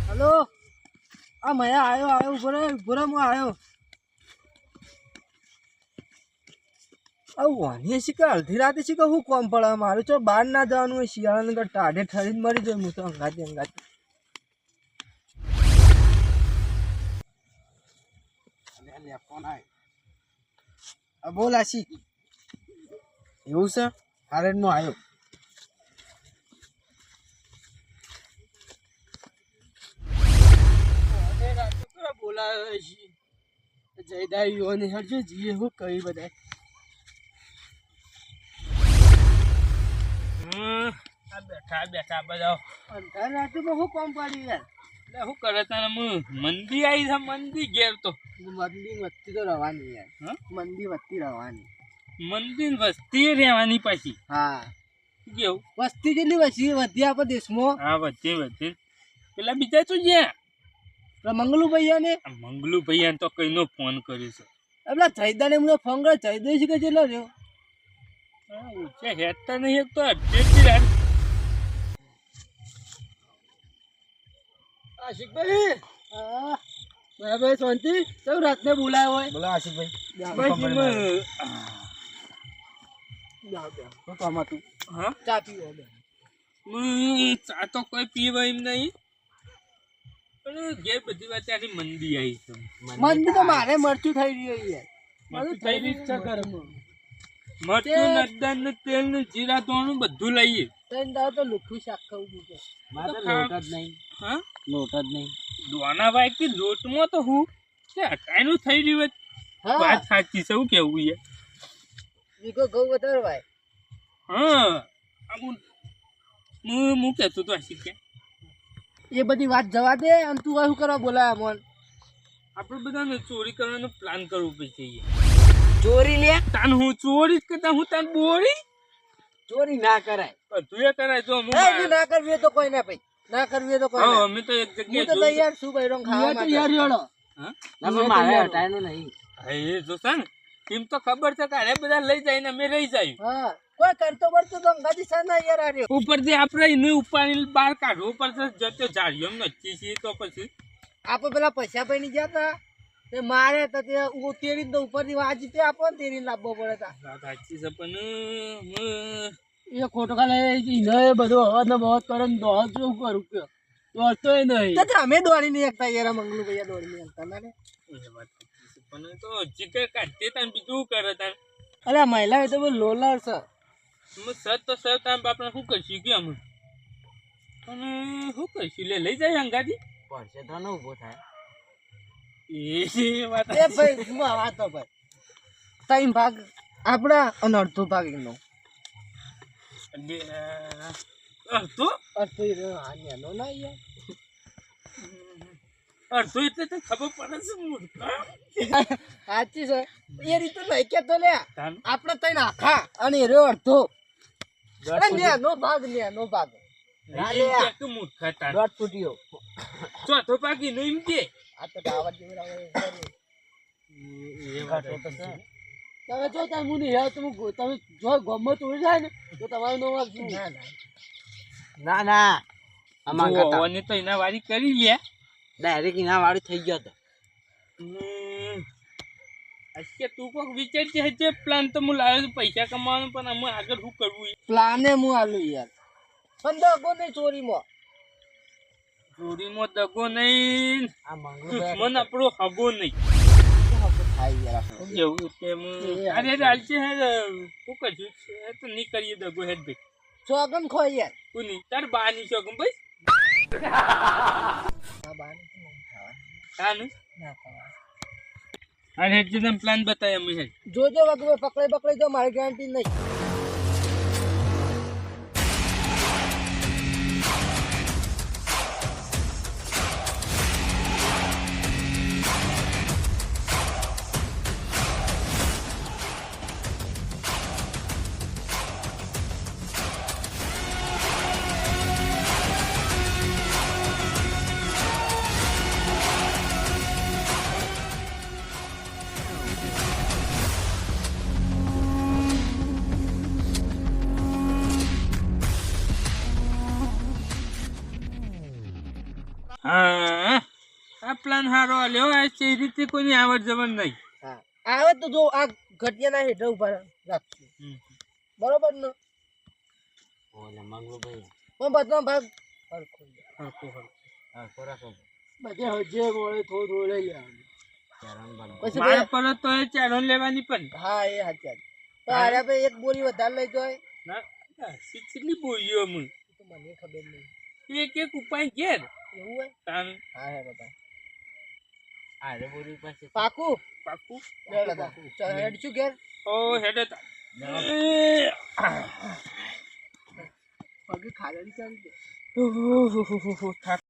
hello આ મયા આવ્યો ઉભો રે હું આવ્યો વાણી શીખે અડધી રાતે શીખે હું કોમ પડે મારું તો બહાર ના જવાનું હોય શિયાળાને ટાઢે ઠરીને મરી જાય હું તો અંગાતી બોલ આશી એવું છે હારેડ નો આવ્યો બોલાવે જયદાવીઓને હરજો જીએ હું કહી બધા બેઠા બધા અંધાર રાતમાં હું કોમ પાડી યાર એટલે શું કરે તને મંદી આવી છે મંદી ઘેર તો મંદી વસ્તી તો રહેવાની યાર મંદી વસ્તી રહેવાની મંદી વસ્તી રહેવાની પાછી હા કેવું વસ્તી જેટલી વધી આપણા દેશમાં હા વધી પેલા બીજા શું જ્યાં મંગલુ ભૈયા ને મંગલુ ભૈયા તો કઈનો ફોન કર્યો છે એટલે જયદા ને મને ફોન કર્યો જયદા છે કે ચેલો રહ્યો ઊંચે હેડતા નહીં એક તો અડધેથી રાત આશિકભાઈ બરાબર શાંતિ કેવું રાતને બોલાયો હોય બોલા આશિકભાઈ શું કામ હતું હા ચા પીવો ચા તો કોઈ પીવા એમ નહીં ઘેર બધી વાત ત્યાંથી મંદી આવી છે મંદી તો મારે મરચું થઈ રહ્યું યાર મરચું થઈ રહ્યું છે ઘરમાં મરચું નદ્દાન ને તેલ ને જીરા ધોણું બધું લઈએ ત્રણ દાવ તો લુખું શાક ખાવું છે મારે લોટ જ નહીં હા લોટ જ નહીં દોના ભાઈ કે લોટમાં તો હું કે અટાઈનું થઈ રહ્યું વાત સાચી છે શું કેવું યાર વીઘો ઘઉં વધારે ભાઈ હા હું કહેતો તો આશિક કે એ બધી વાત જવા દે અને તું શું કરવા બોલાયા મન આપણે બધાને ચોરી કરવાનો પ્લાન કરવો પડશે ચોરી લે તાન હું ચોરી કરતા હું તાન બોરી ચોરી ના કરાય તું એ કરાય જો ના કરવી તો કોઈ ના ભાઈ ના કરવી તો કોઈ ના અમે તો એક જગ્યાએ તો તૈયાર શું ભાઈ રોંગ ખાવા માટે યાર યોડો હા ના મારે હટાયનો નહીં એ જો સન એમ તો ખબર છે કે બધા લઈ જાય ને અમે રહી જાય હા કોઈ કરતો પડતો તો ગાડી સાના યાર આર્યો ઉપરથી આપણે એને ઉપાડી બહાર કાઢવો પડશે જતો જાળીઓ નચી છે તો પછી આપણે પેલા પૈસા પૈ ની ગયા તા તે મારે તો તે તેરી તો ઉપરથી વાજી તે આપો તેરી લાવવો પડે તા સાચી છે પણ એ ખોટો ખાલે ઈને બધો હદ ને બહત કરે ને દોડ શું કરું કે દોડતો નહીં તો અમે દોડી નહીં એકતા યાર મંગલુ ભૈયા દોડી નહીં એકતા મારે એ વાત પણ તો જીકે કાઢતે તાન બીજું કરે તાન અરે મહિલા તો બહુ લોલર છે હું સર તો સર તાન બાપને શું કરશું કે અમે અને શું કરશું લઈ જાય અંગાથી પડશે તો ન ઊભો થાય એ વાત એ ભાઈ હું વાત તો ભાઈ ત્રણ ભાગ આપણા અને અડધો ભાગ એનો અડધો આનો ના યાર અડધો એટલે તો ખબર પડે છે મૂર્ખા સાચી છે એ રીતે નહીં કેતો લે આપણે ત્રણ આખા અને એ રહ્યો અડધો નો ભાગ મૂર્ખા તાર દોઢ ફૂટ્યો ચોથો પાકી નો એમ કે આ તો દાવત તમે જો તમે મુની યાર તમે જો ગમે તો જાય ને તો તમારું નામ આપજો ના ના આમાં ગોવાની તો એના વારી કરી લે ડાયરેક્ટ એના વાળી થઈ ગયો તો અચ્છા તું કોક વિચારતી હશે પ્લાન તો હું લાવ્યો છું પૈસા કમાવાનો પણ અમે આગળ શું કરવું પ્લાને હું આલું યાર પણ દગો નહીં ચોરીમાં દગો નહીં આ દુશ્મન આપણો હગો નહીં એવું તેમ અરે ચાલશે હે શું કરશું એ તો નહીં કરીએ દગો હેડ ભાઈ સોગન ખોઈ યાર કોની તાર બાની સોગન ભાઈ અરે હેડ જે પ્લાન બતાય અમે હેડ જોજો વગર પકડે જો મારી ગેરંટી નહીં હા આ પ્લાન સારો આલ્યો આ છે રીતે કોઈની આવડ જવડ નહીં હા આવે તો જો આ ઘટિયાના હેઠળ ઉભા રાખશું બરોબર ને ઓલે મંગલુભાઈ પણ બધો ભાગ હરખો રાખો બધે હજે મોળે થોડું લઈ લેવાનું પછી માર પર તો એ ચારણ લેવાની પણ હા એ હાચા તો આરે ભાઈ એક બોરી વધારે લઈ જોય ના કેટલી બોલીઓ હું તો મને ખબર નહીં એક ઉપાય ઘેર એવું હોય તાન હા હે બાબા આરે બોરી પાસે પાકું ચાલ હેડ છું ઘેર ઓ હેડે પગે ખાલી ચાલ થાક